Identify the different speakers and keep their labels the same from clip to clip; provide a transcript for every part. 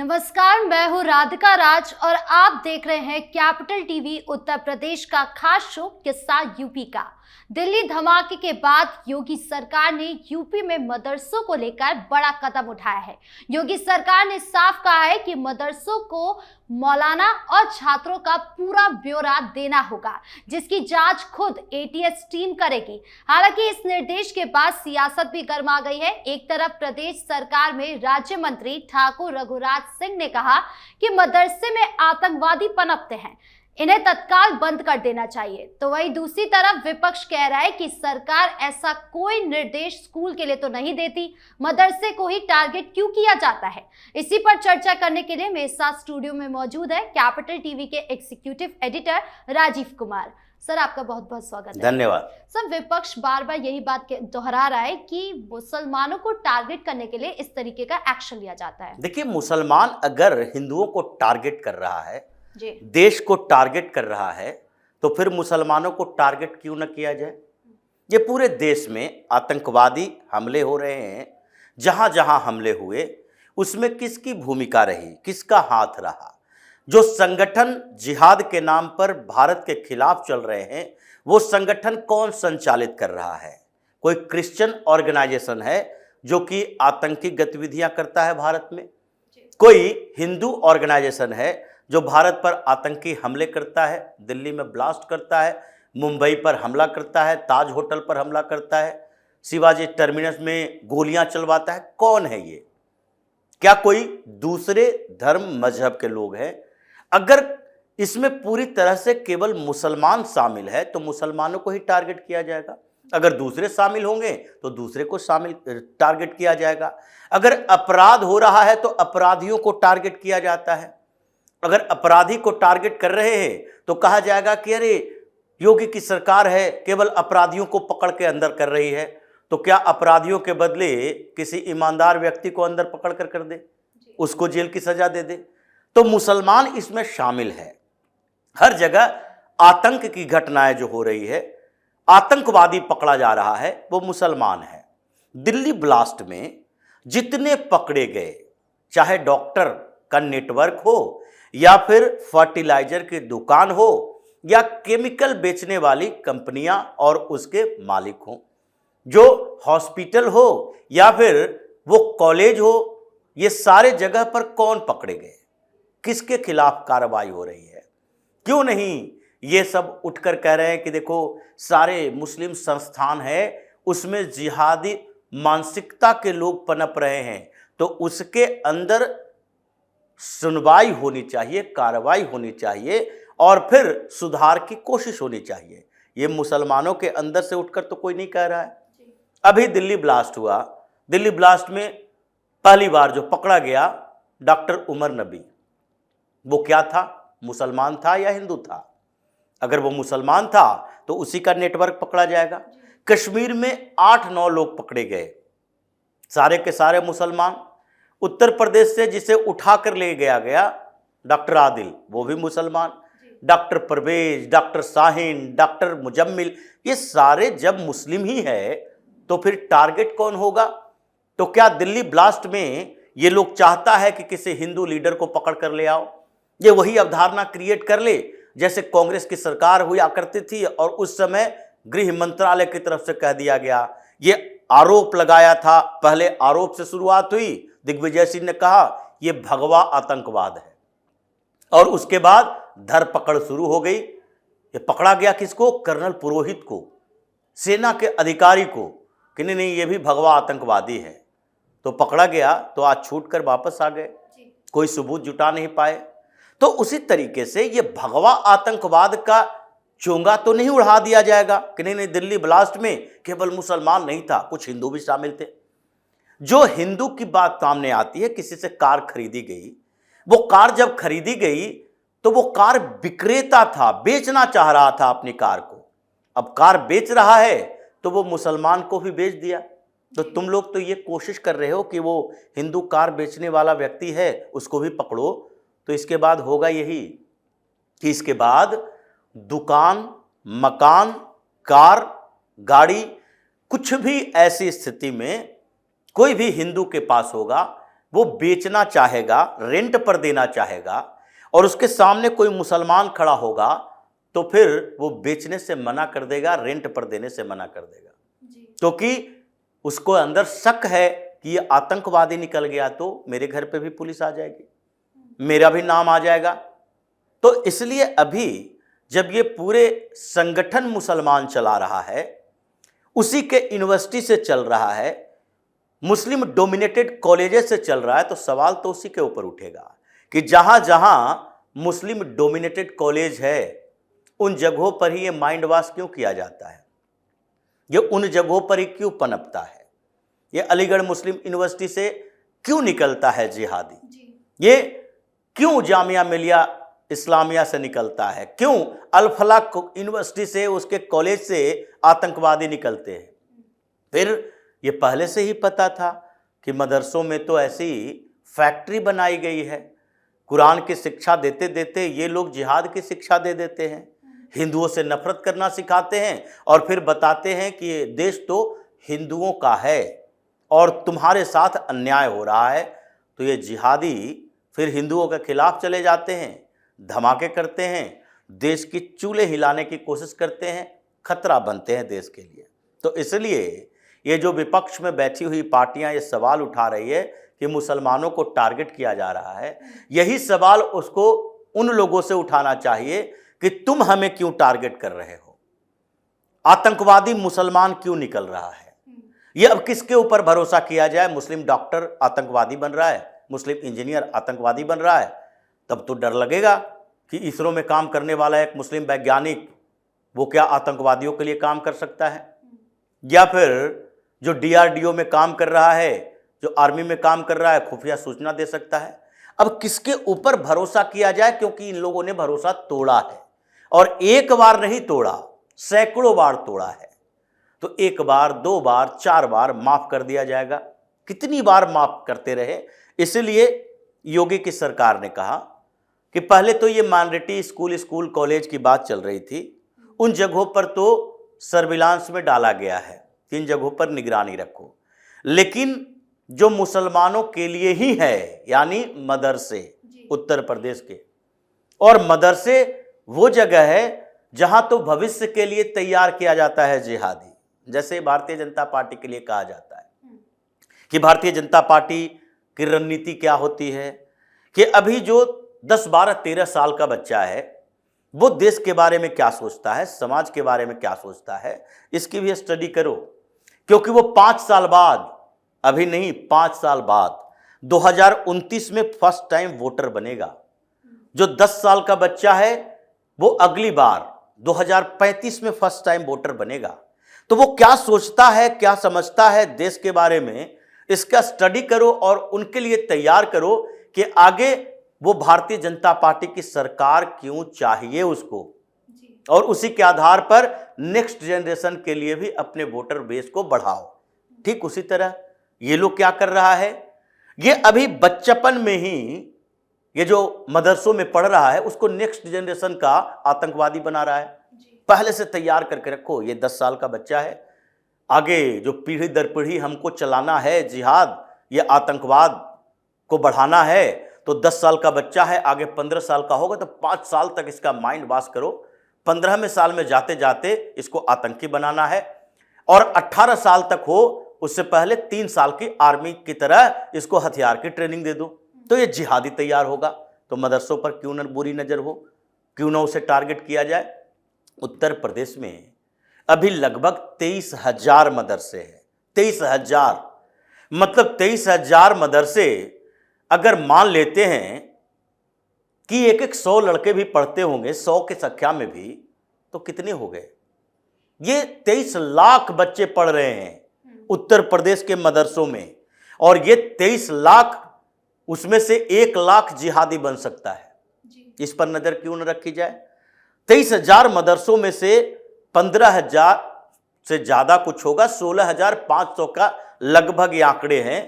Speaker 1: नमस्कार, मैं हूं राधिका राज और आप देख रहे हैं कैपिटल टीवी उत्तर प्रदेश का खास शो किस्सा यूपी का। दिल्ली धमाके के बाद योगी सरकार ने यूपी में मदरसों को लेकर बड़ा कदम उठाया है। योगी सरकार ने साफ कहा है कि मदरसों को मौलाना और छात्रों का पूरा ब्यौरा देना होगा, जिसकी जांच खुद एटीएस टीम करेगी। हालांकि इस निर्देश के बाद सियासत भी गर्मा गई है। एक तरफ प्रदेश सरकार में राज्य मंत्री ठाकुर रघुराज सिंह ने कहा कि मदरसे में आतंकवादी पनपते हैं, इन्हें तत्काल बंद कर देना चाहिए, तो वहीं दूसरी तरफ विपक्ष कह रहा है कि सरकार ऐसा कोई निर्देश स्कूल के लिए तो नहीं देती, मदरसे को ही टारगेट क्यों किया जाता है। इसी पर चर्चा करने के लिए मेरे साथ स्टूडियो में मौजूद है कैपिटल टीवी के executive editor Rajiv Kumar. Sir, आपका बहुत बहुत स्वागत है।
Speaker 2: धन्यवाद।
Speaker 1: सर, विपक्ष बार बार यही बात दोहरा रहा है कि मुसलमानों को टारगेट करने के लिए इस तरीके का एक्शन लिया जाता है।
Speaker 2: देखिए, मुसलमान अगर हिंदुओं को टारगेट कर रहा है, देश को टारगेट कर रहा है, तो फिर मुसलमानों को टारगेट क्यों न किया जाए। ये पूरे देश में आतंकवादी हमले हो रहे हैं, जहां जहां हमले हुए उसमें किसकी भूमिका रही, किसका हाथ रहा। जो संगठन जिहाद के नाम पर भारत के खिलाफ चल रहे हैं, वो संगठन कौन संचालित कर रहा है। कोई क्रिश्चियन ऑर्गेनाइजेशन है जो कि आतंकी गतिविधियां करता है भारत में, कोई हिंदू ऑर्गेनाइजेशन है जो भारत पर आतंकी हमले करता है, दिल्ली में ब्लास्ट करता है, मुंबई पर हमला करता है, ताज होटल पर हमला करता है, शिवाजी टर्मिनस में गोलियां चलवाता है। कौन है ये? क्या कोई दूसरे धर्म मजहब के लोग हैं? अगर इसमें पूरी तरह से केवल मुसलमान शामिल है तो मुसलमानों को ही टारगेट किया जाएगा। अगर दूसरे शामिल होंगे तो दूसरे को शामिल टारगेट किया जाएगा। अगर अपराध हो रहा है तो अपराधियों को टारगेट किया जाता है। अगर अपराधी को टारगेट कर रहे हैं तो कहा जाएगा कि अरे, योगी की सरकार है, केवल अपराधियों को पकड़ के अंदर कर रही है। तो क्या अपराधियों के बदले किसी ईमानदार व्यक्ति को अंदर पकड़ कर दे, उसको जेल की सजा दे दे? तो मुसलमान इसमें शामिल है। हर जगह आतंक की घटनाएं जो हो रही है, आतंकवादी पकड़ा जा रहा है, वो मुसलमान है। दिल्ली ब्लास्ट में जितने पकड़े गए, चाहे डॉक्टर का नेटवर्क हो या फिर फर्टिलाइजर की दुकान हो या केमिकल बेचने वाली कंपनियां और उसके मालिक हों, जो हॉस्पिटल हो या फिर वो कॉलेज हो, ये सारे जगह पर कौन पकड़े गए, किसके खिलाफ कार्रवाई हो रही है? क्यों नहीं ये सब उठकर कह रहे हैं कि देखो, सारे मुस्लिम संस्थान है, उसमें जिहादी मानसिकता के लोग पनप रहे हैं, तो उसके अंदर सुनवाई होनी चाहिए, कार्रवाई होनी चाहिए और फिर सुधार की कोशिश होनी चाहिए। ये मुसलमानों के अंदर से उठकर तो कोई नहीं कह रहा है। अभी दिल्ली ब्लास्ट हुआ, दिल्ली ब्लास्ट में पहली बार जो पकड़ा गया डॉक्टर उमर नबी, वो क्या था? मुसलमान था या हिंदू था? अगर वो मुसलमान था तो उसी का नेटवर्क पकड़ा जाएगा। कश्मीर में 8-9 लोग पकड़े गए, सारे के सारे मुसलमान। उत्तर प्रदेश से जिसे उठाकर ले गया डॉक्टर आदिल, वो भी मुसलमान। Doctor Parvez, doctor Shaheen, doctor Muzammil, ये सारे जब मुस्लिम ही है तो फिर टारगेट कौन होगा? तो क्या दिल्ली ब्लास्ट में ये लोग चाहता है कि किसी हिंदू लीडर को पकड़ कर ले आओ? ये वही अवधारणा क्रिएट कर ले जैसे कांग्रेस की सरकार हुआ करती थी और उस समय गृह मंत्रालय की तरफ से कह दिया गया, ये आरोप लगाया था। पहले आरोप से शुरुआत हुई, दिग्विजय सिंह ने कहा यह भगवा आतंकवाद है, और उसके बाद धरपकड़ शुरू हो गई। ये पकड़ा गया किसको? कर्नल पुरोहित को, सेना के अधिकारी को, कि नहीं ये भी भगवा आतंकवादी है। तो पकड़ा गया तो आज छूट कर वापस आ गए, कोई सबूत जुटा नहीं पाए। तो उसी तरीके से ये भगवा आतंकवाद का चोंगा तो नहीं उड़ा दिया जाएगा कि नहीं दिल्ली ब्लास्ट में केवल मुसलमान नहीं था, कुछ हिंदू भी शामिल थे। जो हिंदू की बात सामने आती है, किसी से कार खरीदी गई, वो कार जब खरीदी गई तो वो कार विक्रेता था, बेचना चाह रहा था अपनी कार को। अब कार बेच रहा है तो वो मुसलमान को भी बेच दिया। तो तुम लोग तो ये कोशिश कर रहे हो कि वो हिंदू कार बेचने वाला व्यक्ति है उसको भी पकड़ो। तो इसके बाद होगा यही कि इसके बाद दुकान, मकान, कार, गाड़ी, कुछ भी ऐसी स्थिति में कोई भी हिंदू के पास होगा, वो बेचना चाहेगा, रेंट पर देना चाहेगा और उसके सामने कोई मुसलमान खड़ा होगा तो फिर वो बेचने से मना कर देगा, रेंट पर देने से मना कर देगा, क्योंकि उसको अंदर शक है कि ये आतंकवादी निकल गया तो मेरे घर पे भी पुलिस आ जाएगी, मेरा भी नाम आ जाएगा। तो इसलिए अभी जब ये पूरे संगठन मुसलमान चला रहा है, उसी के यूनिवर्सिटी से चल रहा है, मुस्लिम डोमिनेटेड कॉलेजेस से चल रहा है, तो सवाल तो उसी के ऊपर उठेगा कि जहां जहां मुस्लिम डोमिनेटेड कॉलेज है उन जगहों पर ही ये माइंड वॉश क्यों किया जाता है, ये उन जगहों पर ही क्यों पनपता है, ये अलीगढ़ मुस्लिम यूनिवर्सिटी से क्यों निकलता है जिहादी, ये क्यों जामिया मिलिया इस्लामिया से निकलता है, क्यों अल फलाह यूनिवर्सिटी से, उसके कॉलेज से आतंकवादी निकलते हैं। फिर ये पहले से ही पता था कि मदरसों में तो ऐसी फैक्ट्री बनाई गई है, कुरान की शिक्षा देते देते ये लोग जिहाद की शिक्षा दे देते हैं, हिंदुओं से नफरत करना सिखाते हैं और फिर बताते हैं कि ये देश तो हिंदुओं का है और तुम्हारे साथ अन्याय हो रहा है। तो ये जिहादी फिर हिंदुओं के खिलाफ चले जाते हैं, धमाके करते हैं, देश की चूल्हे हिलाने की कोशिश करते हैं, खतरा बनते हैं देश के लिए। तो इसलिए ये जो विपक्ष में बैठी हुई पार्टियां ये सवाल उठा रही है कि मुसलमानों को टारगेट किया जा रहा है, यही सवाल उसको उन लोगों से उठाना चाहिए कि तुम हमें क्यों टारगेट कर रहे हो, आतंकवादी मुसलमान क्यों निकल रहा है। ये अब किसके ऊपर भरोसा किया जाए, मुस्लिम डॉक्टर आतंकवादी बन रहा है, मुस्लिम इंजीनियर आतंकवादी बन रहा है, तब तो डर लगेगा कि इसरो में काम करने वाला एक मुस्लिम वैज्ञानिक वो क्या आतंकवादियों के लिए काम कर सकता है, या फिर जो DRDO में काम कर रहा है, जो आर्मी में काम कर रहा है, खुफिया सूचना दे सकता है। अब किसके ऊपर भरोसा किया जाए, क्योंकि इन लोगों ने भरोसा तोड़ा है और एक बार नहीं तोड़ा, सैकड़ों बार तोड़ा है। तो एक बार, दो बार, चार बार माफ कर दिया जाएगा, कितनी बार माफ करते रहे। इसलिए योगी की सरकार ने कहा कि पहले तो ये माइनॉरिटी स्कूल कॉलेज की बात चल रही थी, उन जगहों पर तो सर्विलांस में डाला गया है, 3 जगहों पर निगरानी रखो, लेकिन जो मुसलमानों के लिए ही है, यानी मदरसे, उत्तर प्रदेश के, और मदरसे वो जगह है जहां तो भविष्य के लिए तैयार किया जाता है जिहादी। जैसे भारतीय जनता पार्टी के लिए कहा जाता है कि भारतीय जनता पार्टी की रणनीति क्या होती है कि अभी जो 10, 12, 13 साल का बच्चा है वो देश के बारे में क्या सोचता है, समाज के बारे में क्या सोचता है, इसकी भी स्टडी करो, क्योंकि वो 5 साल बाद, अभी नहीं 5 साल बाद 2029 में फर्स्ट टाइम वोटर बनेगा। जो 10 साल का बच्चा है वो अगली बार 2035 में फर्स्ट टाइम वोटर बनेगा। तो वो क्या सोचता है, क्या समझता है देश के बारे में, इसका स्टडी करो और उनके लिए तैयार करो कि आगे वो भारतीय जनता पार्टी की सरकार क्यों चाहिए उसको, और उसी के आधार पर नेक्स्ट जनरेशन के लिए भी अपने वोटर बेस को बढ़ाओ। ठीक उसी तरह ये लोग क्या कर रहा है, ये अभी बच्चपन में ही ये जो मदरसों में पढ़ रहा है उसको नेक्स्ट जनरेशन का आतंकवादी बना रहा है। पहले से तैयार करके रखो, ये 10 साल का बच्चा है, आगे जो पीढ़ी दर पीढ़ी हमको चलाना है जिहाद, ये आतंकवाद को बढ़ाना है, तो 10 साल का बच्चा है, आगे 15 साल का होगा तो 5 साल तक इसका माइंड वॉश करो, 15वें साल में जाते जाते इसको आतंकी बनाना है, और 18 साल तक हो उससे पहले 3 साल की आर्मी की तरह इसको हथियार की ट्रेनिंग दे दो, तो ये जिहादी तैयार होगा। तो मदरसों पर क्यों न बुरी नज़र हो, क्यों न उसे टारगेट किया जाए। उत्तर प्रदेश में अभी लगभग 23,000 मदरसे हैं, 23,000, मतलब 23,000 मदरसे अगर मान लेते हैं कि एक 100 लड़के भी पढ़ते होंगे, 100 की संख्या में भी, तो कितने हो गए, ये 23 लाख बच्चे पढ़ रहे हैं उत्तर प्रदेश के मदरसों में, और ये 23 लाख, उसमें से 1 लाख जिहादी बन सकता है। इस पर नजर क्यों न रखी जाए। 23,000 मदरसों में से 15,000 से ज्यादा कुछ होगा, 16,500 का लगभग ये आंकड़े हैं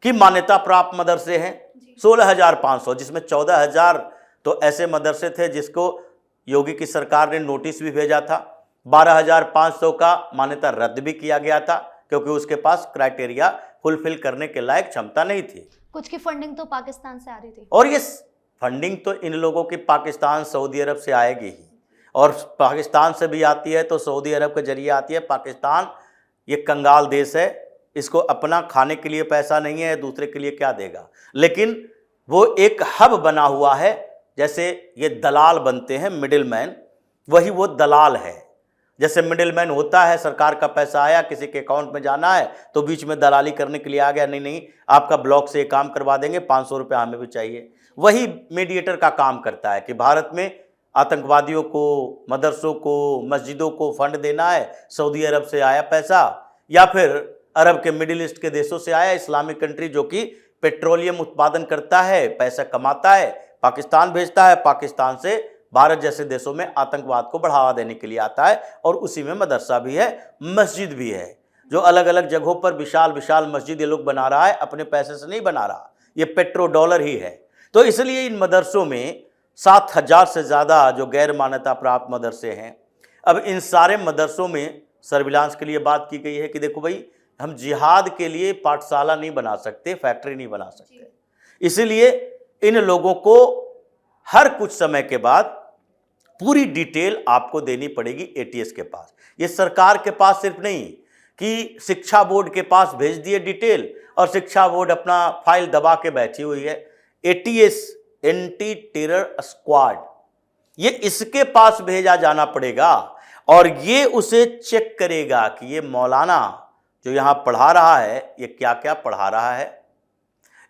Speaker 2: कि मान्यता प्राप्त मदरसे हैं, 16,500, जिसमें 14,000 तो ऐसे मदरसे थे जिसको योगी की सरकार ने नोटिस भी भेजा था, 12,500 का मान्यता रद्द भी किया गया था, क्योंकि उसके पास क्राइटेरिया फुलफिल करने के लायक क्षमता नहीं थी।
Speaker 1: कुछ की फंडिंग तो पाकिस्तान से आ रही थी,
Speaker 2: और ये फंडिंग तो इन लोगों की पाकिस्तान सऊदी अरब से आएगी ही, और पाकिस्तान से भी आती है तो सऊदी अरब के जरिए आती है। पाकिस्तान ये कंगाल देश है, इसको अपना खाने के लिए पैसा नहीं है, दूसरे के लिए क्या देगा। लेकिन वो एक हब बना हुआ है, जैसे ये दलाल बनते हैं मिडिलमैन, वही वो दलाल है। जैसे मिडिलमैन होता है, सरकार का पैसा आया, किसी के अकाउंट में जाना है तो बीच में दलाली करने के लिए आ गया, नहीं आपका ब्लॉक से ये काम करवा देंगे, 500 रुपये हमें भी चाहिए। वही मीडिएटर का काम करता है कि भारत में आतंकवादियों को, मदरसों को, मस्जिदों को फंड देना है, सऊदी अरब से आया पैसा या फिर अरब के मिडिल ईस्ट के देशों से आया, इस्लामिक कंट्री जो कि पेट्रोलियम उत्पादन करता है, पैसा कमाता है, पाकिस्तान भेजता है, पाकिस्तान से भारत जैसे देशों में आतंकवाद को बढ़ावा देने के लिए आता है। और उसी में मदरसा भी है, मस्जिद भी है, जो अलग अलग जगहों पर विशाल विशाल मस्जिद ये लोग बना रहा है, अपने पैसे से नहीं बना रहा, ये पेट्रो डॉलर ही है। तो इसलिए इन मदरसों में 7,000 से ज़्यादा जो गैर मान्यता प्राप्त मदरसे हैं। अब इन सारे मदरसों में सर्विलांस के लिए बात की गई है कि देखो भाई, हम जिहाद के लिए पाठशाला नहीं बना सकते, फैक्ट्री नहीं बना सकते, इसीलिए इन लोगों को हर कुछ समय के बाद पूरी डिटेल आपको देनी पड़ेगी एटीएस के पास। ये सरकार के पास सिर्फ नहीं कि शिक्षा बोर्ड के पास भेज दिए डिटेल और शिक्षा बोर्ड अपना फाइल दबा के बैठी हुई है। एटीएस, एंटी टेरर स्क्वाड, ये इसके पास भेजा जाना पड़ेगा और ये उसे चेक करेगा कि ये मौलाना जो यहाँ पढ़ा रहा है ये क्या क्या पढ़ा रहा है,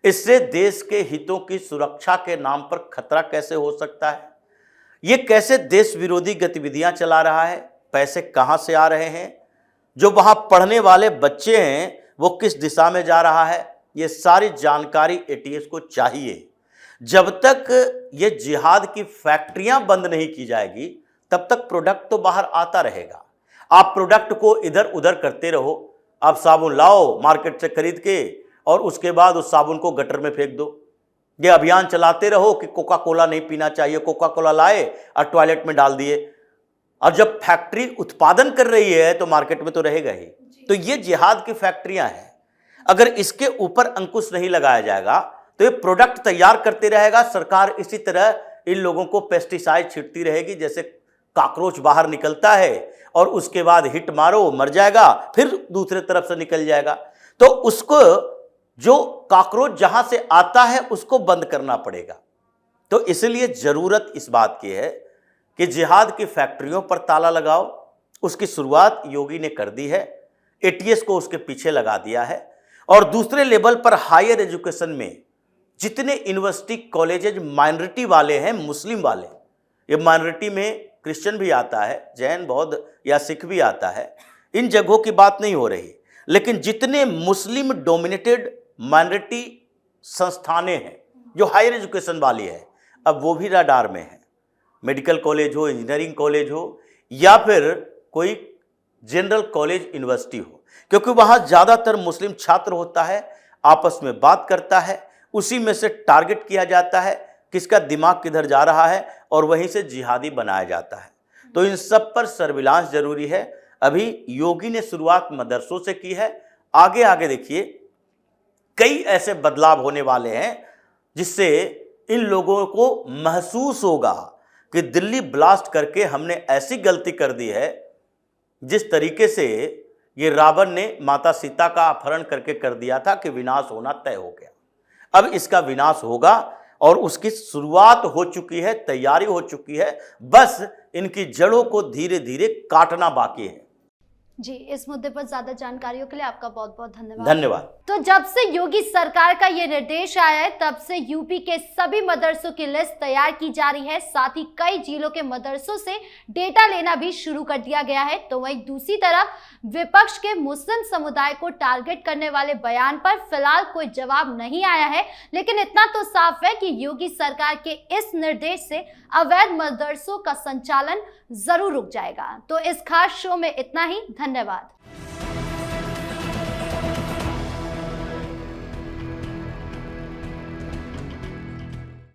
Speaker 2: इससे देश के हितों की सुरक्षा के नाम पर खतरा कैसे हो सकता है, ये कैसे देश विरोधी गतिविधियां चला रहा है, पैसे कहां से आ रहे हैं, जो वहां पढ़ने वाले बच्चे हैं वो किस दिशा में जा रहा है, ये सारी जानकारी एटीएस को चाहिए। जब तक ये जिहाद की फैक्ट्रियां बंद नहीं की जाएगी तब तक प्रोडक्ट तो बाहर आता रहेगा। आप प्रोडक्ट को इधर उधर करते रहो, आप साबुन लाओ मार्केट से खरीद के और उसके बाद उस साबुन को गटर में फेंक दो। ये अभियान चलाते रहो कि कोका कोला नहीं पीना चाहिए, कोका कोला लाए और टॉयलेट में डाल दिए, और जब फैक्ट्री उत्पादन कर रही है तो मार्केट में तो रहेगा ही। तो ये जिहाद की फैक्ट्रियां हैं, अगर इसके ऊपर अंकुश नहीं लगाया जाएगा तो ये प्रोडक्ट तैयार करते रहेगा। सरकार इसी तरह इन लोगों को पेस्टिसाइड छिड़ती रहेगी, जैसे कॉकरोच बाहर निकलता है और उसके बाद हिट मारो मर जाएगा, फिर दूसरे तरफ से निकल जाएगा। तो उसको, जो कॉकरोच जहां से आता है उसको बंद करना पड़ेगा। तो इसलिए जरूरत इस बात की है कि जिहाद की फैक्ट्रियों पर ताला लगाओ। उसकी शुरुआत योगी ने कर दी है, एटीएस को उसके पीछे लगा दिया है। और दूसरे लेवल पर हायर एजुकेशन में जितने यूनिवर्सिटी कॉलेजेज माइनॉरिटी वाले हैं, मुस्लिम वाले, ये माइनॉरिटी में क्रिश्चियन भी आता है, जैन, बौद्ध या सिख भी आता है, इन जगहों की बात नहीं हो रही, लेकिन जितने मुस्लिम डोमिनेटेड माइनॉरिटी संस्थानें हैं जो हायर एजुकेशन वाली है, अब वो भी रडार में है। मेडिकल कॉलेज हो, इंजीनियरिंग कॉलेज हो या फिर कोई जनरल कॉलेज यूनिवर्सिटी हो, क्योंकि वहाँ ज़्यादातर मुस्लिम छात्र होता है, आपस में बात करता है, उसी में से टारगेट किया जाता है किसका दिमाग किधर जा रहा है और वहीं से जिहादी बनाया जाता है। तो इन सब पर सर्विलांस जरूरी है। अभी योगी ने शुरुआत मदरसों से की है, आगे आगे देखिए कई ऐसे बदलाव होने वाले हैं जिससे इन लोगों को महसूस होगा कि दिल्ली ब्लास्ट करके हमने ऐसी गलती कर दी है, जिस तरीके से ये रावण ने माता सीता का अपहरण करके कर दिया था कि विनाश होना तय हो गया। अब इसका विनाश होगा और उसकी शुरुआत हो चुकी है, तैयारी हो चुकी है, बस इनकी जड़ों को धीरे धीरे काटना बाकी है।
Speaker 1: जी, इस मुद्दे पर ज्यादा जानकारियों के लिए आपका बहुत बहुत धन्यवाद।
Speaker 2: धन्यवाद।
Speaker 1: तो जब से योगी सरकार का ये निर्देश आया है तब से यूपी के सभी मदरसों की लिस्ट तैयार की जा रही है। साथ ही कई जिलों के मदरसों से डेटा लेना भी शुरू कर दिया गया है। तो वहीं दूसरी तरफ विपक्ष के मुस्लिम समुदाय को टारगेट करने वाले बयान पर फिलहाल कोई जवाब नहीं आया है, लेकिन इतना तो साफ है कि योगी सरकार के इस निर्देश से अवैध मदरसों का संचालन जरूर रुक जाएगा। तो इस खास शो में इतना ही। धन्यवाद।